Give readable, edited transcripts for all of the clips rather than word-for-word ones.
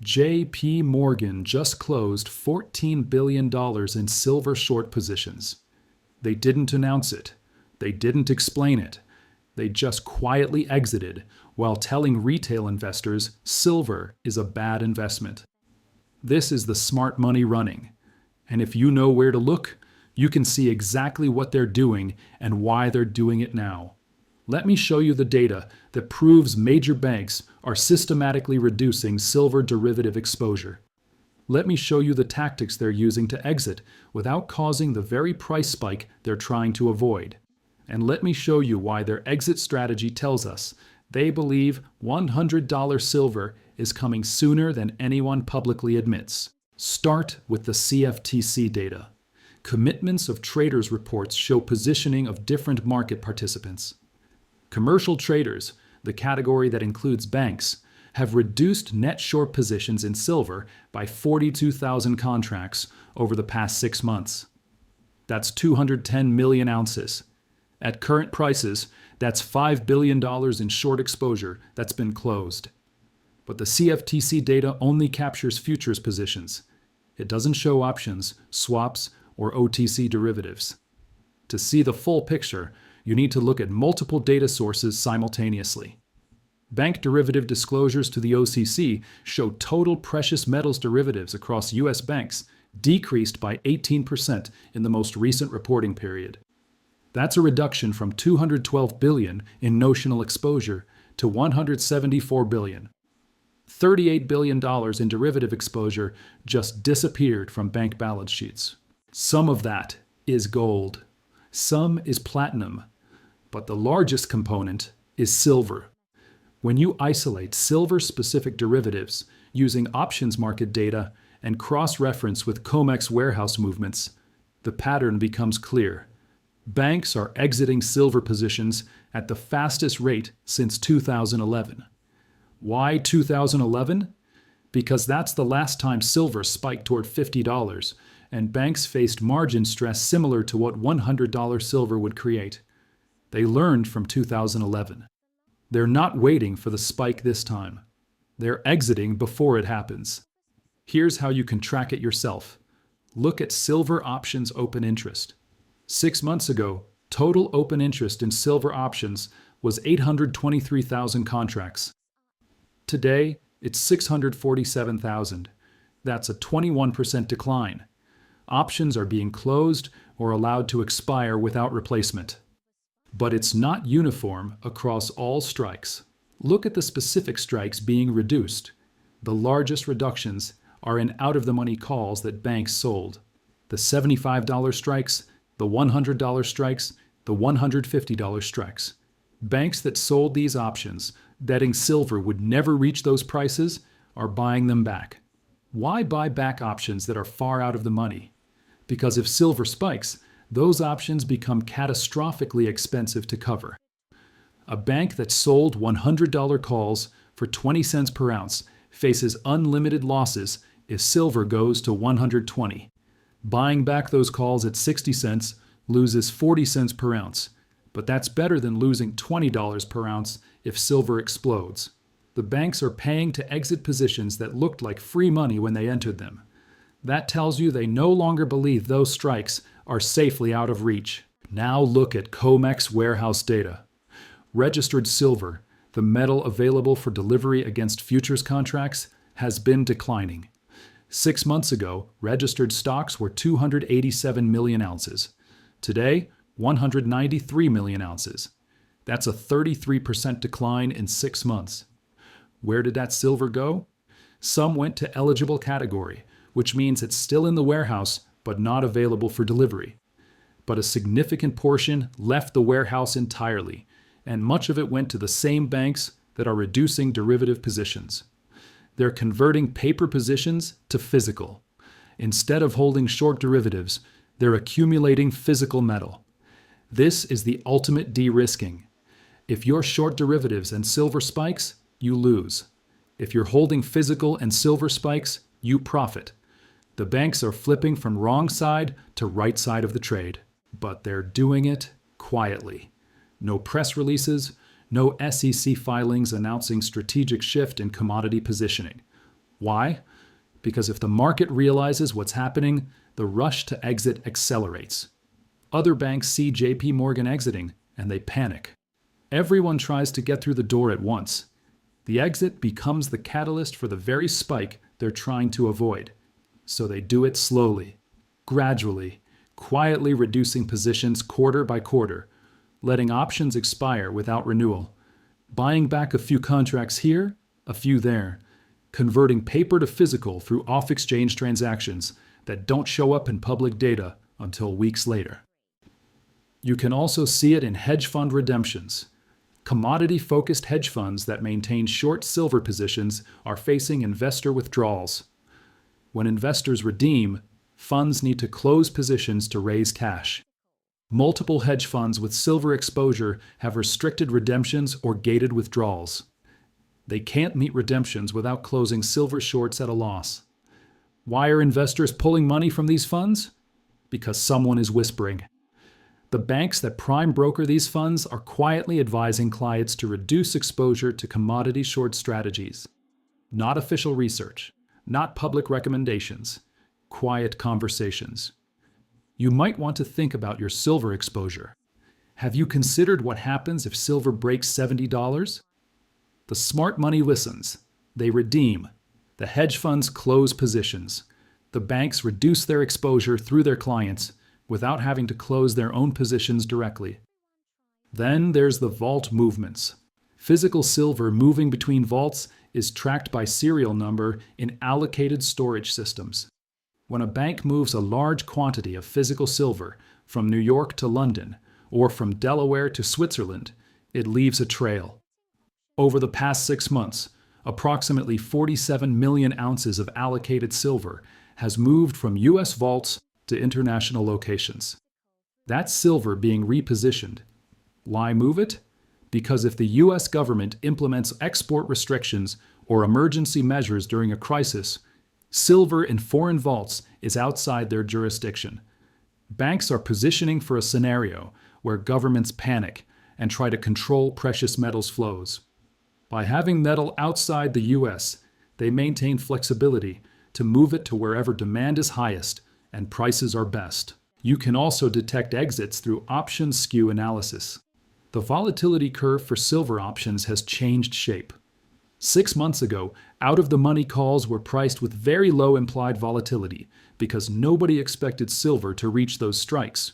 JP Morgan just closed $14 billion in silver short positions. They didn't announce it. They didn't explain it. They just quietly exited while telling retail investors silver is a bad investment. This is the smart money running. And if you know where to look, you can see exactly what they're doing and why they're doing it now. Let me show you the data that proves major banks are systematically reducing silver derivative exposure. Let me show you the tactics they're using to exit without causing the very price spike they're trying to avoid. And let me show you why their exit strategy tells us they believe $100 silver is coming sooner than anyone publicly admits. Start with the CFTC data. Commitments of traders reports show positioning of different market participants. Commercial traders, the category that includes banks, have reduced net short positions in silver by 42,000 contracts over the past 6 months. That's 210 million ounces. At current prices, that's $5 billion in short exposure that's been closed. But the CFTC data only captures futures positions. It doesn't show options, swaps, or OTC derivatives. To see the full picture, you need to look at multiple data sources simultaneously. Bank derivative disclosures to the OCC show total precious metals derivatives across U.S. banks decreased by 18% in the most recent reporting period. That's a reduction from $212 billion in notional exposure to $174 billion. $38 billion in derivative exposure just disappeared from bank balance sheets. Some of that is gold. Some is platinum. But the largest component is silver. When you isolate silver-specific derivatives using options market data and cross-reference with COMEX warehouse movements, the pattern becomes clear. Banks are exiting silver positions at the fastest rate since 2011. Why 2011? Because that's the last time silver spiked toward $50, and banks faced margin stress similar to what $100 silver would create. They learned from 2011. They're not waiting for the spike this time. They're exiting before it happens. Here's how you can track it yourself. Look at silver options open interest. 6 months ago, total open interest in silver options was 823,000 contracts. Today, it's 647,000. That's a 21% decline. Options are being closed or allowed to expire without replacement. But it's not uniform across all strikes. Look at the specific strikes being reduced. The largest reductions are in out-of-the-money calls that banks sold. The $75 strikes, the $100 strikes, the $150 strikes. Banks that sold these options, betting silver would never reach those prices, are buying them back. Why buy back options that are far out of the money? Because if silver spikes, those options become catastrophically expensive to cover. A bank that sold $100 calls for 20 cents per ounce faces unlimited losses if silver goes to 120. Buying back those calls at 60 cents loses 40 cents per ounce, but that's better than losing $20 per ounce if silver explodes. The banks are paying to exit positions that looked like free money when they entered them. That tells you they no longer believe those strikes are safely out of reach. Now look at COMEX warehouse data. Registered silver, the metal available for delivery against futures contracts, has been declining. 6 months ago, registered stocks were 287 million ounces. Today, 193 million ounces. That's a 33% decline in 6 months. Where did that silver go? Some went to eligible category, which means it's still in the warehouse but not available for delivery. But a significant portion left the warehouse entirely, and much of it went to the same banks that are reducing derivative positions. They're converting paper positions to physical. Instead of holding short derivatives, they're accumulating physical metal. This is the ultimate de-risking. If you're short derivatives and silver spikes, you lose. If you're holding physical and silver spikes, you profit. The banks are flipping from wrong side to right side of the trade, but they're doing it quietly. No press releases, no SEC filings announcing strategic shift in commodity positioning. Why? Because if the market realizes what's happening, the rush to exit accelerates. Other banks see JP Morgan exiting, and they panic. Everyone tries to get through the door at once. The exit becomes the catalyst for the very spike they're trying to avoid. So they do it slowly, gradually, quietly reducing positions quarter by quarter, letting options expire without renewal, buying back a few contracts here, a few there, converting paper to physical through off-exchange transactions that don't show up in public data until weeks later. You can also see it in hedge fund redemptions. Commodity-focused hedge funds that maintain short silver positions are facing investor withdrawals. When investors redeem, funds need to close positions to raise cash. Multiple hedge funds with silver exposure have restricted redemptions or gated withdrawals. They can't meet redemptions without closing silver shorts at a loss. Why are investors pulling money from these funds? Because someone is whispering. The banks that prime broker these funds are quietly advising clients to reduce exposure to commodity short strategies. Not official research, not public recommendations, quiet conversations. You might want to think about your silver exposure. Have you considered what happens if silver breaks $70? The smart money listens. They redeem. The hedge funds close positions. The banks reduce their exposure through their clients without having to close their own positions directly. Then there's the vault movements. Physical silver moving between vaults is tracked by serial number in allocated storage systems. When a bank moves a large quantity of physical silver from New York to London or from Delaware to Switzerland, it leaves a trail. Over the past 6 months, approximately 47 million ounces of allocated silver has moved from U.S. vaults to international locations. That's silver being repositioned. Why move it? Because if the U.S. government implements export restrictions or emergency measures during a crisis, silver in foreign vaults is outside their jurisdiction. Banks are positioning for a scenario where governments panic and try to control precious metals flows. By having metal outside the U.S., they maintain flexibility to move it to wherever demand is highest and prices are best. You can also detect exits through option skew analysis. The volatility curve for silver options has changed shape. 6 months ago, out-of-the-money calls were priced with very low implied volatility because nobody expected silver to reach those strikes.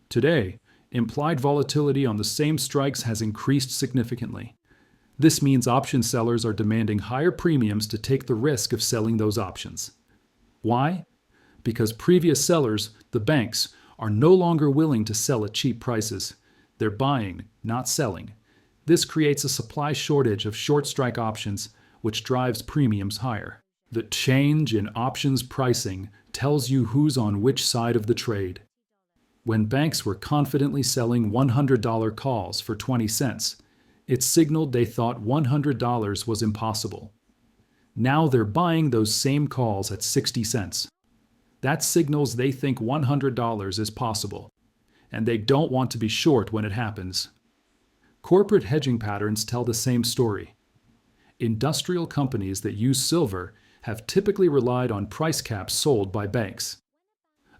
Today, implied volatility on the same strikes has increased significantly. This means option sellers are demanding higher premiums to take the risk of selling those options. Why? Because previous sellers, the banks, are no longer willing to sell at cheap prices. They're buying, not selling. This creates a supply shortage of short strike options, which drives premiums higher. The change in options pricing tells you who's on which side of the trade. When banks were confidently selling $100 calls for 20 cents, it signaled they thought $100 was impossible. Now they're buying those same calls at 60 cents. That signals they think $100 is possible, and they don't want to be short when it happens. Corporate hedging patterns tell the same story. Industrial companies that use silver have typically relied on price caps sold by banks.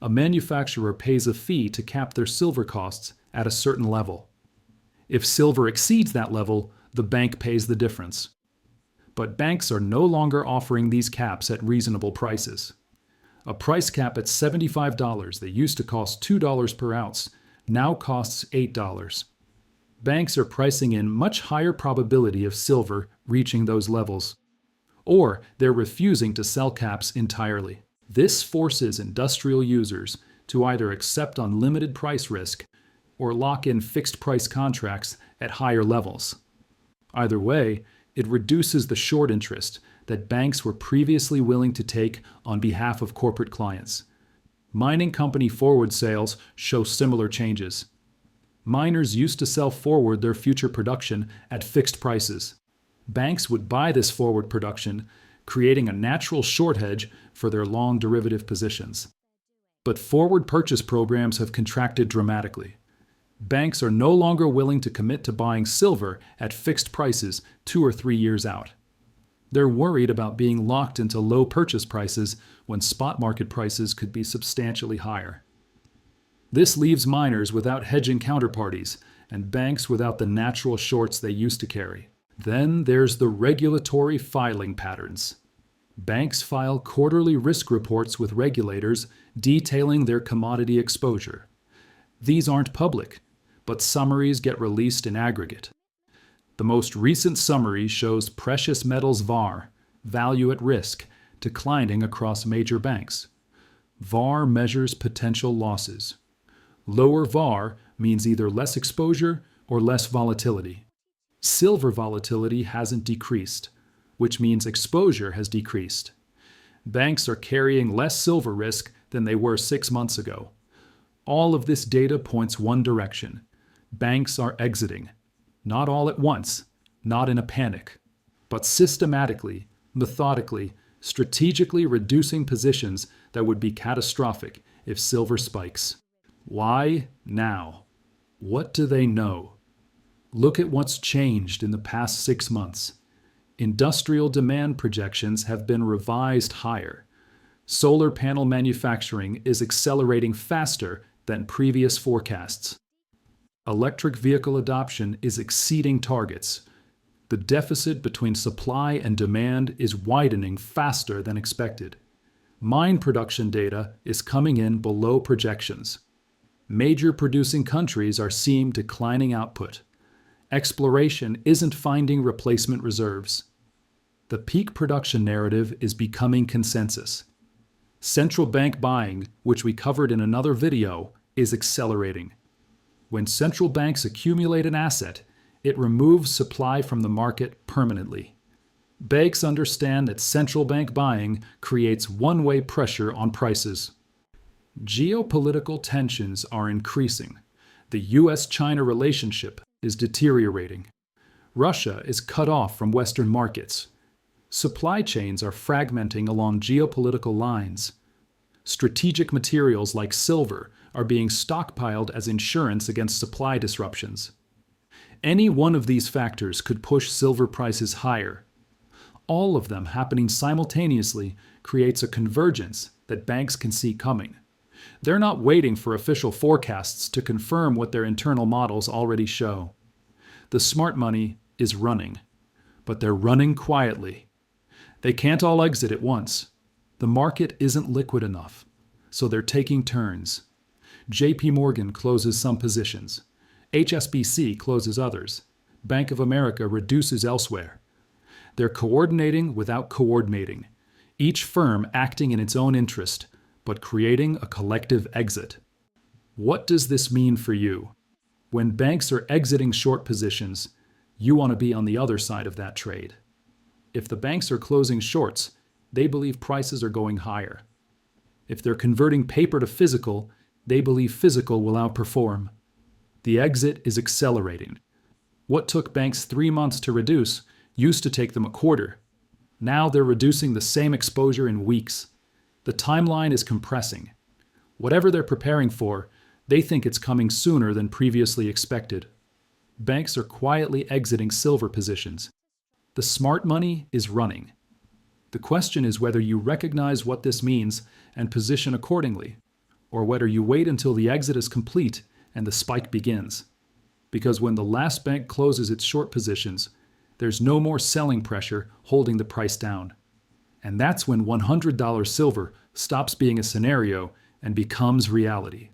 A manufacturer pays a fee to cap their silver costs at a certain level. If silver exceeds that level, the bank pays the difference. But banks are no longer offering these caps at reasonable prices. A price cap at $75 that used to cost $2 per ounce now costs $8. Banks are pricing in much higher probability of silver reaching those levels. Or they're refusing to sell caps entirely. This forces industrial users to either accept unlimited price risk or lock in fixed price contracts at higher levels. Either way, it reduces the short interest that banks were previously willing to take on behalf of corporate clients. Mining company forward sales show similar changes. Miners used to sell forward their future production at fixed prices. Banks would buy this forward production, creating a natural short hedge for their long derivative positions. But forward purchase programs have contracted dramatically. Banks are no longer willing to commit to buying silver at fixed prices 2 or 3 years out. They're worried about being locked into low purchase prices when spot market prices could be substantially higher. This leaves miners without hedging counterparties and banks without the natural shorts they used to carry. Then there's the regulatory filing patterns. Banks file quarterly risk reports with regulators detailing their commodity exposure. These aren't public, but summaries get released in aggregate. The most recent summary shows precious metals VAR, value at risk, declining across major banks. VAR measures potential losses. Lower VAR means either less exposure or less volatility. Silver volatility hasn't decreased, which means exposure has decreased. Banks are carrying less silver risk than they were 6 months ago. All of this data points one direction. Banks are exiting. Not all at once, not in a panic, but systematically, methodically, strategically reducing positions that would be catastrophic if silver spikes. Why now? What do they know? Look at what's changed in the past 6 months. Industrial demand projections have been revised higher. Solar panel manufacturing is accelerating faster than previous forecasts. Electric vehicle adoption is exceeding targets. The deficit between supply and demand is widening faster than expected. Mine production data is coming in below projections. Major producing countries are seeing declining output. Exploration isn't finding replacement reserves. The peak production narrative is becoming consensus. Central bank buying, which we covered in another video, is accelerating. When central banks accumulate an asset, it removes supply from the market permanently. Banks understand that central bank buying creates one-way pressure on prices. Geopolitical tensions are increasing. The US-China relationship is deteriorating. Russia is cut off from Western markets. Supply chains are fragmenting along geopolitical lines. Strategic materials like silver are being stockpiled as insurance against supply disruptions. Any one of these factors could push silver prices higher. All of them happening simultaneously creates a convergence that banks can see coming. They're not waiting for official forecasts to confirm what their internal models already show. The smart money is running, but they're running quietly. They can't all exit at once. The market isn't liquid enough, so they're taking turns. JP Morgan closes some positions. HSBC closes others. Bank of America reduces elsewhere. They're coordinating without coordinating, each firm acting in its own interest, but creating a collective exit. What does this mean for you? When banks are exiting short positions, you want to be on the other side of that trade. If the banks are closing shorts, they believe prices are going higher. If they're converting paper to physical, they believe physical will outperform. The exit is accelerating. What took banks 3 months to reduce used to take them a quarter. Now they're reducing the same exposure in weeks. The timeline is compressing. Whatever they're preparing for, they think it's coming sooner than previously expected. Banks are quietly exiting silver positions. The smart money is running. The question is whether you recognize what this means and position accordingly, or whether you wait until the exit is complete and the spike begins. Because when the last bank closes its short positions, there's no more selling pressure holding the price down. And that's when $100 silver stops being a scenario and becomes reality.